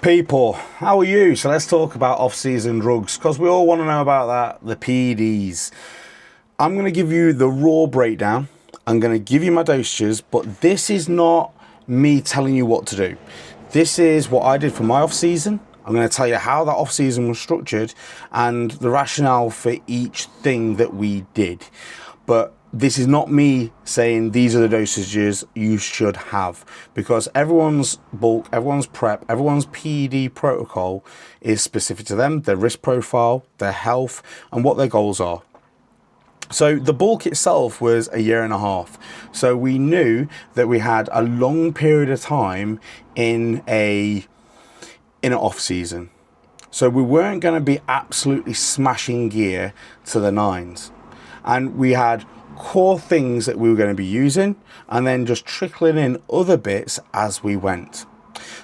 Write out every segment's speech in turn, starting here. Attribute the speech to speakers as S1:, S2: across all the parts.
S1: People, how are you? So let's talk about off-season drugs, because we all want to know about that, the PEDs. I'm going to give you the raw breakdown. I'm going to give you my dosages, but this is not me telling you what to do. This is what I did for my off-season. I'm going to tell you how that off-season was structured and the rationale for each thing that we did. But this is not me saying these are the dosages you should have, because everyone's bulk, everyone's prep, everyone's PED protocol is specific to them, their risk profile, their health, and what their goals are. So the bulk itself was a year and a half. So we knew that we had a long period of time in an off season. So we weren't going to be absolutely smashing gear to the nines. And we had core things that we were going to be using and then just trickling in other bits as we went.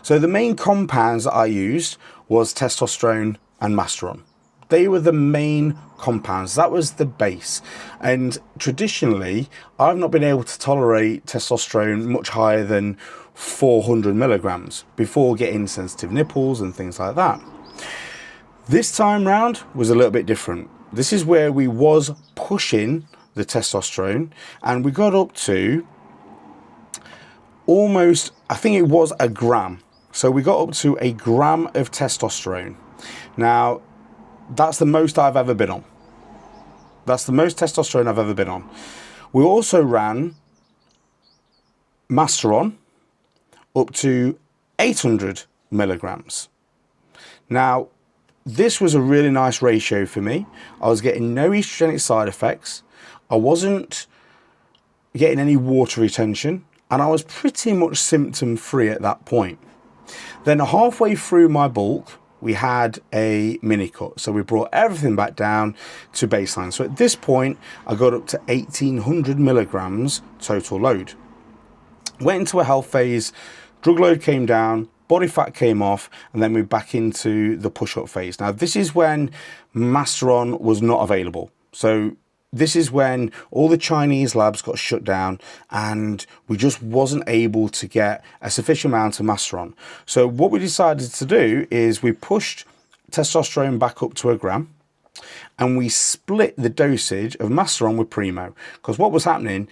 S1: So the main compounds that I used was testosterone and masteron. They were the main compounds. That was the base. And traditionally, I've not been able to tolerate testosterone much higher than 400 milligrams before getting sensitive nipples and things like that. This time round was a little bit different. This is where we was pushing the testosterone, and we got up to almost, I think it was a gram. So we got up to a gram of testosterone. Now, that's the most I've ever been on. That's the most testosterone I've ever been on. We also ran masteron up to 800 milligrams. Now, this was a really nice ratio for me. I was getting no estrogenic side effects. I wasn't getting any water retention, and I was pretty much symptom free at that point. Then halfway through my bulk, we had a mini cut. So we brought everything back down to baseline. So at this point, I got up to 1800 milligrams total load. Went into a health phase, drug load came down, body fat came off, and then we're back into the push-up phase. Now, this is when masteron was not available. So this is when all the Chinese labs got shut down and we just wasn't able to get a sufficient amount of masteron. So what we decided to do is we pushed testosterone back up to a gram and we split the dosage of masteron with primo. Because what was happening,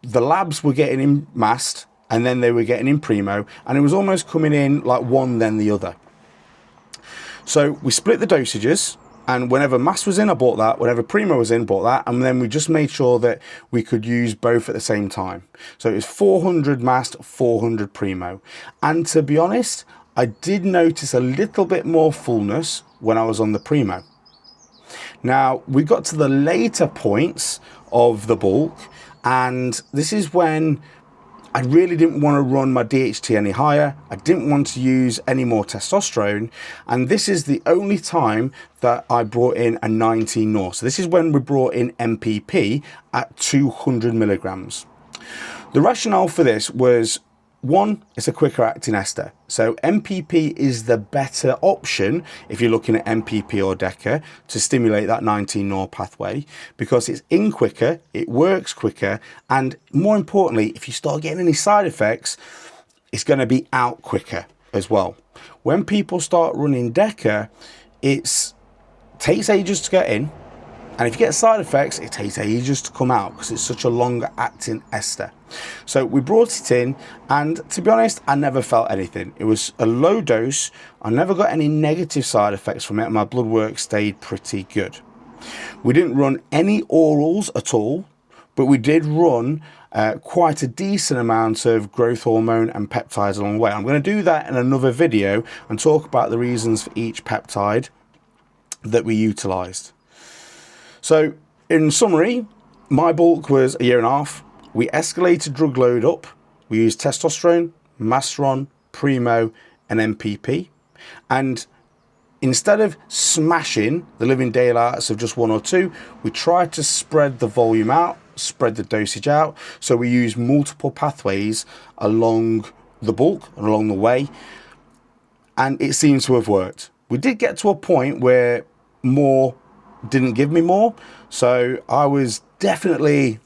S1: the labs were getting in mast and then they were getting in primo, and it was almost coming in like one then the other. So we split the dosages, and whenever mast was in, I bought that. Whenever primo was in, bought that. And then we just made sure that we could use both at the same time. So it was 400 mast, 400 primo. And to be honest, I did notice a little bit more fullness when I was on the primo. Now, we got to the later points of the bulk, and this is when I really didn't want to run my DHT any higher. I didn't want to use any more testosterone. And this is the only time that I brought in a 19 NOR. So this is when we brought in MPP at 200 milligrams. The rationale for this was, one, it's a quicker acting ester. So MPP is the better option if you're looking at MPP or DECA to stimulate that 19 NOR pathway, because it's in quicker, it works quicker, and more importantly, if you start getting any side effects, it's going to be out quicker as well. When people start running DECA, it takes ages to get in, and if you get side effects, it takes ages to come out because it's such a longer acting ester. So we brought it in, and to be honest, I never felt anything. It was a low dose. I never got any negative side effects from it, and my blood work stayed pretty good. We didn't run any orals at all, but we did run quite a decent amount of growth hormone and peptides along the way. I'm going to do that in another video and talk about the reasons for each peptide that we utilized. So in summary, my bulk was a year and a half. We escalated drug load up. We used testosterone, masteron, primo, and MPP. And instead of smashing the living daylights of just one or two, we tried to spread the volume out, spread the dosage out. So we used multiple pathways along the bulk and along the way. And it seems to have worked. We did get to a point where more didn't give me more. So I was definitely,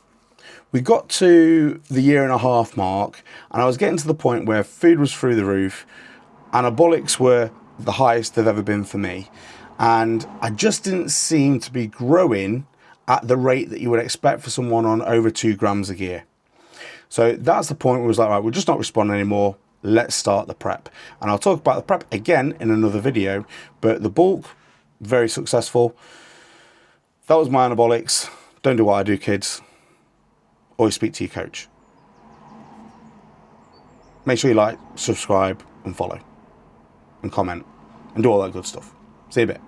S1: we got to the year and a half mark and I was getting to the point where food was through the roof. Anabolics were the highest they've ever been for me. And I just didn't seem to be growing at the rate that you would expect for someone on over 2 grams a gear. So that's the point where it was like, right, we're just not responding anymore. Let's start the prep. And I'll talk about the prep again in another video, but the bulk, very successful. That was my anabolics. Don't do what I do, kids. Always speak to your coach. Make sure you like, subscribe, and follow, and comment, and do all that good stuff. See you in a bit.